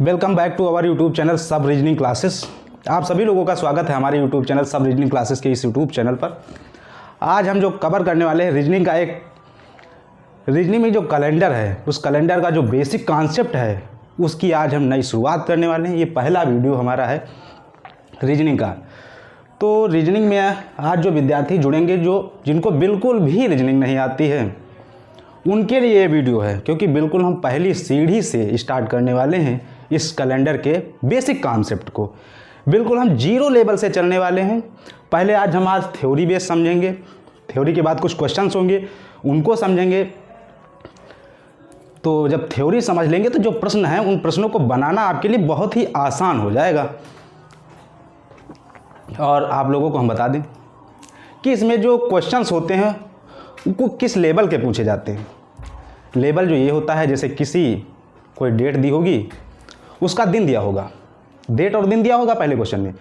Welcome back to our YouTube channel Sab reasoning classes. आप सभी लोगों का स्वागत है हमारे YouTube channel Sab reasoning classes के इस यूट्यूब चैनल पर। आज हम जो कवर करने वाले हैं रीजनिंग का रीजनिंग में जो कैलेंडर है उस कैलेंडर का जो बेसिक कॉन्सेप्ट है उसकी आज हम नई शुरुआत करने वाले हैं। ये पहला वीडियो हमारा है रीजनिंग का। तो रीजनिंग में आज जो विद्यार्थी जुड़ेंगे जिनको बिल्कुल भी रीजनिंग नहीं आती है उनके लिए ये वीडियो है, क्योंकि बिल्कुल हम पहली सीढ़ी से स्टार्ट करने वाले हैं इस कैलेंडर के बेसिक कॉन्सेप्ट को। बिल्कुल हम जीरो लेवल से चलने वाले हैं। पहले आज थ्योरी बेस समझेंगे, थ्योरी के बाद कुछ क्वेश्चंस होंगे उनको समझेंगे। तो जब थ्योरी समझ लेंगे तो जो प्रश्न हैं उन प्रश्नों को बनाना आपके लिए बहुत ही आसान हो जाएगा। और आप लोगों को हम बता दें कि इसमें जो क्वेश्चंस होते हैं उनको किस लेवल के पूछे जाते हैं। लेवल जो ये होता है, जैसे कोई डेट दी होगी, उसका दिन दिया होगा, डेट और दिन दिया होगा पहले क्वेश्चन में,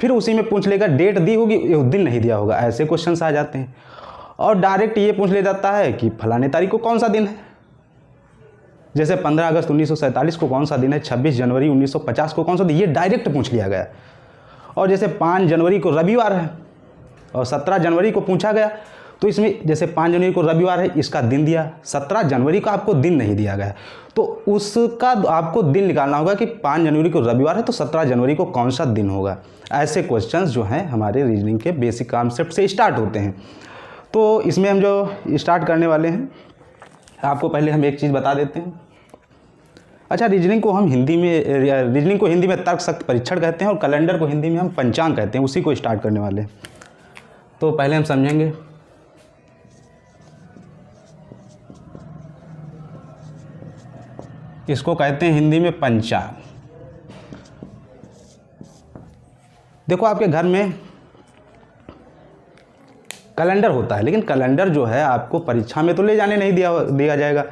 फिर उसी में पूछ लेगा डेट दी होगी दिन नहीं दिया होगा, ऐसे क्वेश्चंस आ जाते हैं। और डायरेक्ट ये पूछ ले जाता है कि फलाने तारीख को कौन सा दिन है, जैसे 15 अगस्त 1947 को कौन सा दिन है, 26 जनवरी 1950 को कौन सा दिन, ये डायरेक्ट पूछ लिया गया। और जैसे 5 जनवरी को रविवार है और 17 जनवरी को पूछा गया, तो इसमें जैसे 5 जनवरी को रविवार है, इसका दिन दिया, 17 जनवरी को आपको दिन नहीं दिया गया, तो उसका आपको दिन निकालना होगा कि 5 जनवरी को रविवार है तो 17 जनवरी को कौन सा दिन होगा। ऐसे क्वेश्चंस जो हैं हमारे रीजनिंग के बेसिक कॉन्सेप्ट से स्टार्ट होते हैं। तो इसमें हम जो स्टार्ट करने वाले हैं, आपको पहले हम एक चीज़ बता देते हैं। अच्छा, रीजनिंग को हिंदी में तर्क शक्ति परीक्षण कहते हैं और कैलेंडर को हिंदी में हम पंचांग कहते हैं। उसी को स्टार्ट करने वाले हैं। तो पहले हम समझेंगे इसको कहते हैं हिंदी में पंचांग। देखो, आपके घर में कैलेंडर होता है, लेकिन कैलेंडर जो है आपको परीक्षा में तो ले जाने नहीं दिया जाएगा,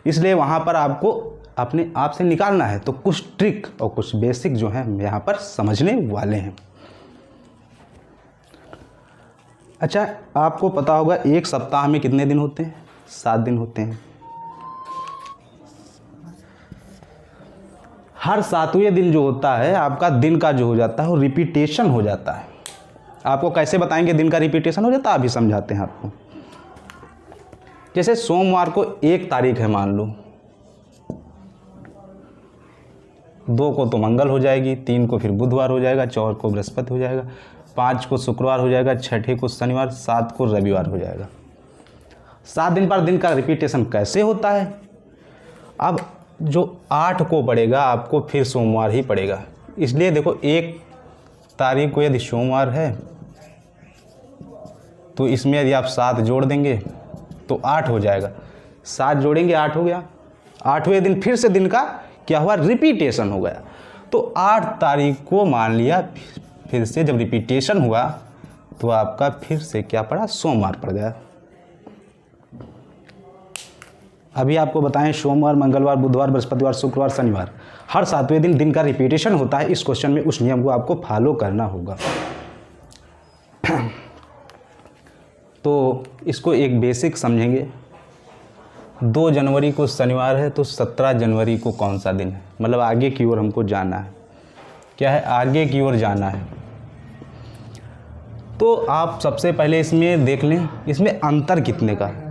इसलिए वहाँ पर आपको अपने आप से निकालना है। तो कुछ ट्रिक और कुछ बेसिक जो है हम यहाँ पर समझने वाले हैं। अच्छा, आपको पता होगा एक सप्ताह में कितने दिन होते हैं? 7 दिन होते हैं। हर 7वें दिन जो होता है आपका दिन का जो हो जाता है वो रिपीटेशन हो जाता है। आपको कैसे बताएंगे दिन का रिपीटेशन हो जाता है, अभी समझाते हैं आपको। जैसे सोमवार को 1 तारीख है, मान लो, 2 को तो मंगल हो जाएगी, 3 को फिर बुधवार हो जाएगा, 4 को बृहस्पति हो जाएगा, 5 को शुक्रवार हो जाएगा, 6 को शनिवार, 7 को रविवार हो जाएगा। 7 दिन पर दिन का रिपीटेशन कैसे होता है? अब जो 8 को पड़ेगा आपको फिर सोमवार ही पड़ेगा, इसलिए देखो 1 तारीख को यदि सोमवार है तो इसमें यदि आप 7 जोड़ देंगे तो 8 हो जाएगा, 7 जोड़ेंगे 8 हो गया। 8वें दिन फिर से दिन का क्या हुआ? रिपीटेशन हो गया। तो 8 तारीख को मान लिया, फिर से जब रिपीटेशन हुआ तो आपका फिर से क्या पड़ा? सोमवार पड़ गया। अभी आपको बताएं सोमवार, मंगलवार, बुधवार, बृहस्पतिवार, शुक्रवार, शनिवार, हर 7वें दिन दिन का रिपीटेशन होता है। इस क्वेश्चन में उस नियम को आपको फॉलो करना होगा। तो इसको एक बेसिक समझेंगे। 2 जनवरी को शनिवार है तो 17 जनवरी को कौन सा दिन है? मतलब आगे की ओर हमको जाना है। क्या है? आगे की ओर जाना है। तो आप सबसे पहले इसमें देख लें, इसमें अंतर कितने का है।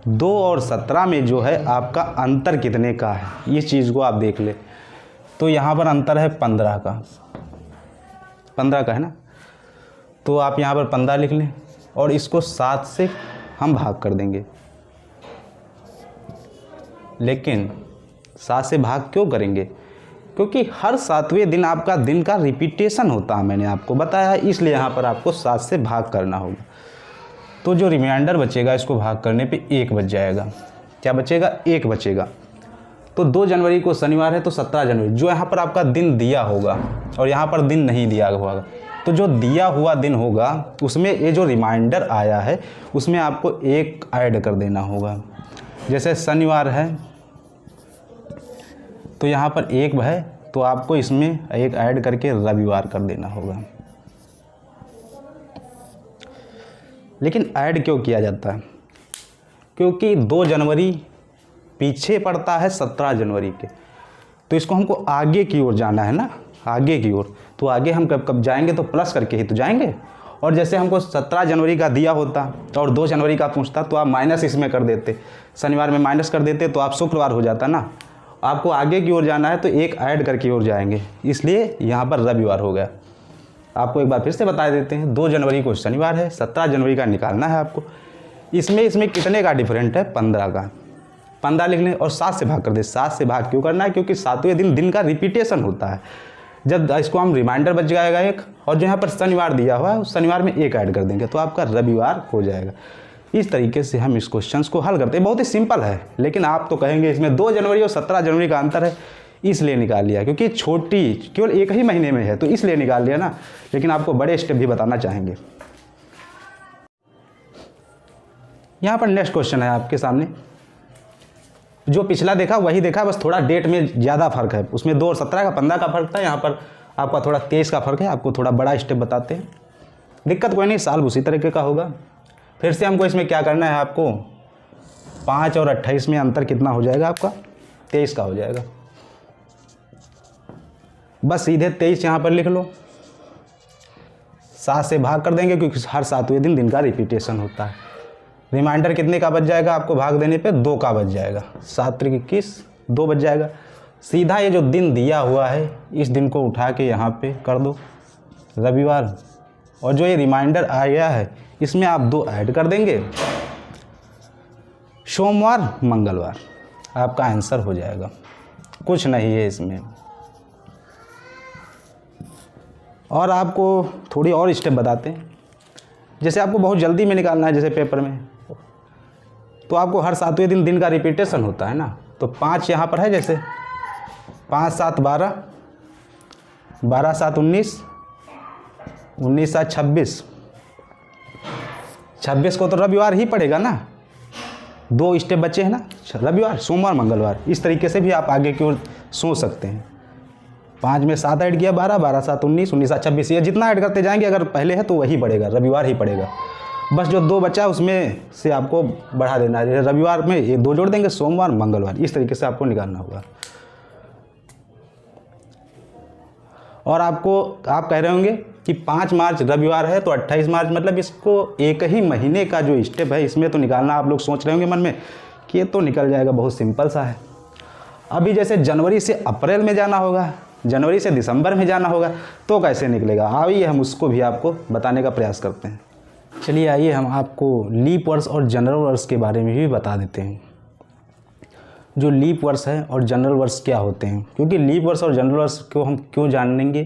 2 और 17 में जो है आपका अंतर कितने का है, इस चीज़ को आप देख ले। तो यहाँ पर अंतर है 15 का, 15 का है ना। तो आप यहाँ पर 15 लिख लें और इसको 7 से हम भाग कर देंगे। लेकिन 7 से भाग क्यों करेंगे? क्योंकि हर 7वें दिन आपका दिन का रिपीटेशन होता है, मैंने आपको बताया है, इसलिए यहाँ पर आपको 7 से भाग करना होगा। तो जो रिमाइंडर बचेगा इसको भाग करने पे 1 बच जाएगा। क्या बचेगा? 1 बचेगा। तो 2 जनवरी को शनिवार है तो 17 जनवरी, जो यहाँ पर आपका दिन दिया होगा और यहाँ पर दिन नहीं दिया होगा, तो जो दिया हुआ दिन होगा उसमें ये जो रिमाइंडर आया है उसमें आपको 1 ऐड कर देना होगा। जैसे शनिवार है तो यहाँ पर 1 है, तो आपको इसमें 1 ऐड करके रविवार कर देना होगा। लेकिन ऐड क्यों किया जाता है? क्योंकि 2 जनवरी पीछे पड़ता है 17 जनवरी के, तो इसको हमको आगे की ओर जाना है ना, आगे की ओर। तो आगे हम कब कब जाएंगे, तो प्लस करके ही तो जाएंगे। और जैसे हमको 17 जनवरी का दिया होता और 2 जनवरी का पूछता तो आप माइनस इसमें कर देते, शनिवार में माइनस कर देते तो आप शुक्रवार हो जाता ना। आपको आगे की ओर जाना है तो एक ऐड करके ओर जाएंगे, इसलिए यहाँ पर रविवार हो गया। आपको एक बार फिर से बता देते हैं, 2 जनवरी को शनिवार है, 17 जनवरी का निकालना है आपको। इसमें कितने का डिफरेंट है, 15 का। 15 लिख लें और 7 से भाग कर दे। 7 से भाग क्यों करना है, क्योंकि 7वें दिन का रिपीटेशन होता है। जब इसको हम रिमाइंडर बच जाएगा एक, और जो यहाँ पर शनिवार दिया हुआ है उस शनिवार में एक ऐड कर देंगे तो आपका रविवार हो जाएगा। इस तरीके से हम इस क्वेश्चंस को हल करते हैं। बहुत ही सिंपल है, लेकिन आप तो कहेंगे इसमें 2 जनवरी और 17 जनवरी का अंतर है, इसलिए निकाल लिया, क्योंकि छोटी केवल एक ही महीने में है तो इसलिए निकाल लिया ना। लेकिन आपको बड़े स्टेप भी बताना चाहेंगे। यहाँ पर नेक्स्ट क्वेश्चन है आपके सामने, जो पिछला देखा वही देखा, बस थोड़ा डेट में ज़्यादा फर्क है। उसमें 2 और 17 का 15 का फर्क था, यहाँ पर आपका थोड़ा 23 का फर्क है। आपको थोड़ा बड़ा स्टेप बताते हैं, दिक्कत कोई नहीं, सॉल्व उसी तरीके का होगा। फिर से हमको इसमें क्या करना है, आपको 5 और 28 में अंतर कितना हो जाएगा आपका, 23 का हो जाएगा। बस सीधे 23 यहाँ पर लिख लो, 7 से भाग कर देंगे क्योंकि हर 7वें दिन का रिपीटेशन होता है। रिमाइंडर कितने का बच जाएगा, आपको भाग देने पे 2 का बच जाएगा। 7 त्रिक 21, 2 बच जाएगा। सीधा ये जो दिन दिया हुआ है इस दिन को उठा के यहाँ पे कर दो रविवार, और जो ये रिमाइंडर आ गया है इसमें आप 2 ऐड कर देंगे, सोमवार मंगलवार, आपका आंसर हो जाएगा। कुछ नहीं है इसमें। और आपको थोड़ी और स्टेप बताते हैं, जैसे आपको बहुत जल्दी में निकालना है, जैसे पेपर में, तो आपको हर 7वें दिन का रिपीटेशन होता है ना। तो 5 यहाँ पर है, जैसे 5 7 12, 12 7 19, 19 7 26, 26 को तो रविवार ही पड़ेगा ना। 2 स्टेप बचे हैं ना, रविवार सोमवार मंगलवार। इस तरीके से भी आप आगे की ओर सोच सकते हैं। 5 में 7 ऐड किया, 12, 12 7 19, 19 7 26, ये जितना ऐड करते जाएंगे, अगर पहले है तो वही बढ़ेगा, रविवार ही पड़ेगा। बस जो 2 बचा उसमें से आपको बढ़ा देना है। रविवार में ये 2 जोड़ देंगे, सोमवार मंगलवार, इस तरीके से आपको निकालना होगा। और आप कह रहे होंगे कि 5 मार्च रविवार है तो 28 मार्च, मतलब इसको एक ही महीने का जो स्टेप है इसमें तो निकालना। आप लोग सोच रहे होंगे मन में कि ये तो निकल जाएगा, बहुत सिंपल सा है। अभी जैसे जनवरी से अप्रैल में जाना होगा, जनवरी से दिसंबर में जाना होगा, तो कैसे निकलेगा, आइए हम उसको भी आपको बताने का प्रयास करते हैं। चलिए आइए हम आपको लीप वर्ष और जनरल वर्ष के बारे में भी बता देते हैं। जो लीप वर्ष है और जनरल वर्ष क्या होते हैं, क्योंकि लीप वर्ष और जनरल वर्ष को हम क्यों जानेंगे,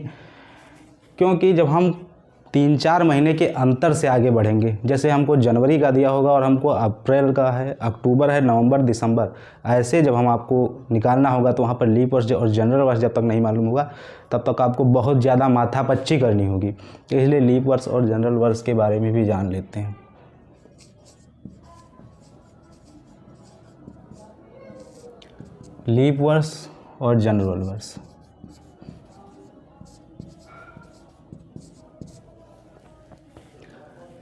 क्योंकि जब हम 3-4 महीने के अंतर से आगे बढ़ेंगे, जैसे हमको जनवरी का दिया होगा और हमको अप्रैल का है, अक्टूबर है, नवंबर, दिसंबर, ऐसे जब हम आपको निकालना होगा तो वहाँ पर लीप वर्ष और जनरल वर्ष जब तक नहीं मालूम होगा तब तक आपको बहुत ज़्यादा माथापच्ची करनी होगी। इसलिए लीप वर्ष और जनरल वर्ष के बारे में भी जान लेते हैं। लीप वर्ष और जनरल वर्ष।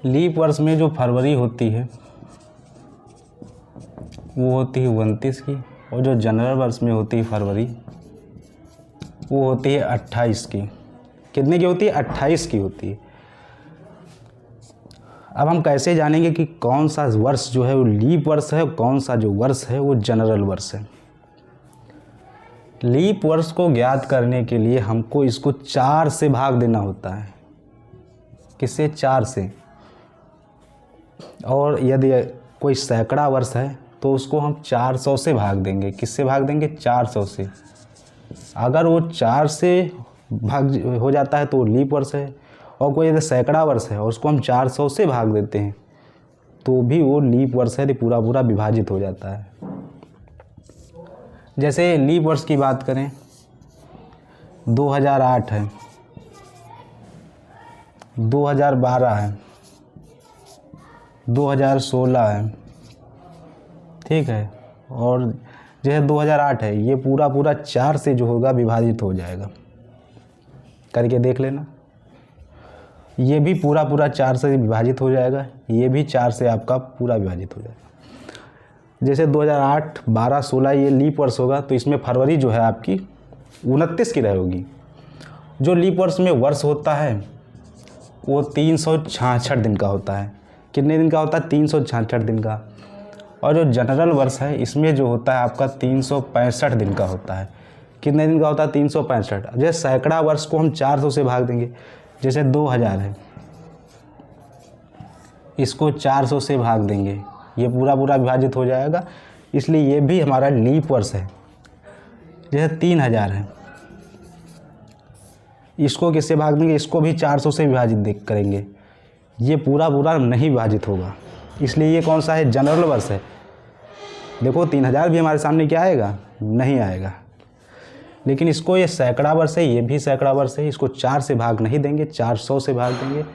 लीप वर्ष में जो फरवरी होती है वो होती है 29 की, और जो जनरल वर्ष में होती है फरवरी वो होती है 28 की। कितने की होती है, 28 की होती है। अब हम कैसे जानेंगे कि कौन सा वर्ष जो है वो लीप वर्ष है, कौन सा जो वर्ष है वो जनरल वर्ष है। लीप वर्ष को ज्ञात करने के लिए हमको इसको 4 से भाग देना होता है। किससे, 4 से। और यदि कोई सैकड़ा वर्ष है तो उसको हम 400 से भाग देंगे। किससे भाग देंगे, 400 से। अगर वो 4 से भाग हो जाता है तो लीप वर्ष है, और कोई यदि सैकड़ा वर्ष है और उसको हम 400 से भाग देते हैं तो भी वो लीप वर्ष है, पूरा पूरा विभाजित हो जाता है। जैसे लीप वर्ष की बात करें, 2008 है, 2012 है, 2016 है, ठीक है, और जैसे 2008 है ये पूरा पूरा 4 से जो होगा विभाजित हो जाएगा। करके देख लेना, ये भी पूरा पूरा 4 से विभाजित हो जाएगा, ये भी 4 से आपका पूरा विभाजित हो जाएगा। जैसे 2008, 12, 16 ये लीप वर्ष होगा तो इसमें फरवरी जो है आपकी 29 की रहेगी। जो लीप वर्ष में वर्ष होता है वो 366 दिन का होता है। कितने दिन का होता है? 366 दिन का। और जो जनरल वर्ष है इसमें जो होता है आपका 365 दिन का होता है। कितने दिन का होता है? 365। जैसे सैकड़ा वर्ष को हम 400 से भाग देंगे, जैसे 2000 है, इसको 400 से भाग देंगे, ये पूरा पूरा विभाजित हो जाएगा, इसलिए ये भी हमारा लीप वर्ष है। जैसे 3000 है, इसको किससे भाग देंगे? इसको भी 400 से विभाजित करेंगे, ये पूरा पूरा नहीं विभाजित होगा, इसलिए ये कौन सा है? जनरल वर्ष है। देखो 3000 भी हमारे सामने क्या आएगा? नहीं आएगा। लेकिन इसको ये सैकड़ा वर्ष है, ये भी सैकड़ा वर्ष है, इसको 4 से भाग नहीं देंगे, 400 से भाग देंगे।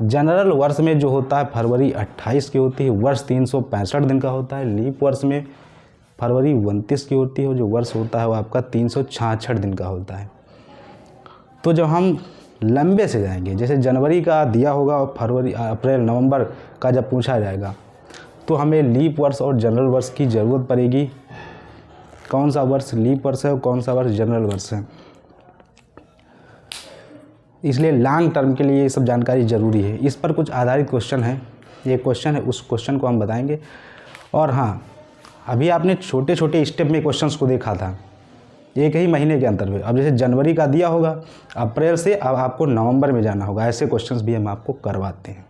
जनरल वर्ष में जो होता है फरवरी 28 की होती है, वर्ष 365 दिन का होता है। लीप वर्ष में फरवरी 29 की होती है, जो वर्ष होता है वो आपका 366 दिन का होता है। तो जब हम लंबे से जाएंगे, जैसे जनवरी का दिया होगा और फरवरी, अप्रैल, नवंबर का जब पूछा जाएगा तो हमें लीप वर्ष और जनरल वर्ष की ज़रूरत पड़ेगी। कौन सा वर्ष लीप वर्ष है और कौन सा वर्ष जनरल वर्ष है। इसलिए लॉन्ग टर्म के लिए ये सब जानकारी ज़रूरी है। इस पर कुछ आधारित क्वेश्चन है, ये क्वेश्चन है, उस क्वेश्चन को हम बताएंगे। और हाँ, अभी आपने छोटे छोटे स्टेप में क्वेश्चंस को देखा था, एक ही महीने के अंतर में। अब जैसे जनवरी का दिया होगा, अप्रैल से अब आपको नवंबर में जाना होगा, ऐसे क्वेश्चंस भी हम आपको करवाते हैं।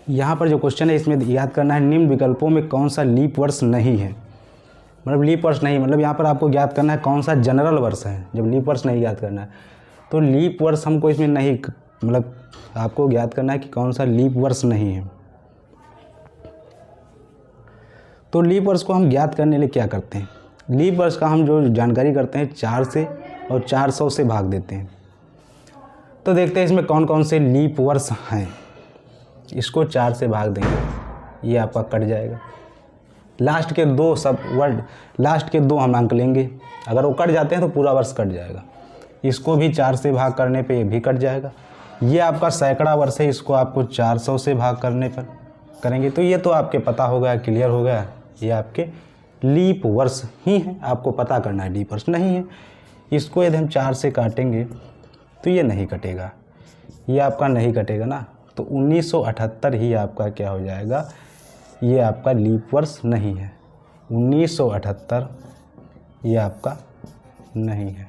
यहाँ पर जो क्वेश्चन है इसमें याद करना है, निम्न विकल्पों में कौन सा लीप वर्ष नहीं है। मतलब लीप वर्ष नहीं, मतलब यहाँ पर आपको ज्ञात करना है कौन सा जनरल वर्ष है। जब लीप वर्ष नहीं ज्ञात करना है तो लीप वर्ष हमको इसमें नहीं, मतलब आपको ज्ञात करना है कि कौन सा लीप वर्ष नहीं है। तो लीप वर्ष को हम ज्ञात करने के लिए क्या करते हैं? लीप वर्ष का हम जो जानकारी करते हैं 4 से और 400 से भाग देते हैं। तो देखते हैं इसमें कौन कौन से लीप वर्ष हैं। इसको 4 से भाग देंगे, ये आपका कट जाएगा। लास्ट के 2 सब वर्ड, लास्ट के 2 हम अंक लेंगे, अगर वो कट जाते हैं तो पूरा वर्ष कट जाएगा। इसको भी 4 से भाग करने पे ये भी कट जाएगा। ये आपका सैकड़ा वर्ष है, इसको आपको 400 से भाग करने पर करेंगे। तो ये तो आपके पता हो गया, क्लियर हो गया, ये आपके लीप वर्ष ही है। आपको पता करना है लीप वर्ष नहीं है। इसको यदि हम 4 से काटेंगे तो ये नहीं कटेगा, ये आपका नहीं कटेगा ना। तो 1978 ही आपका क्या हो जाएगा? ये आपका लीप वर्ष नहीं है। 1978 ये आपका नहीं है।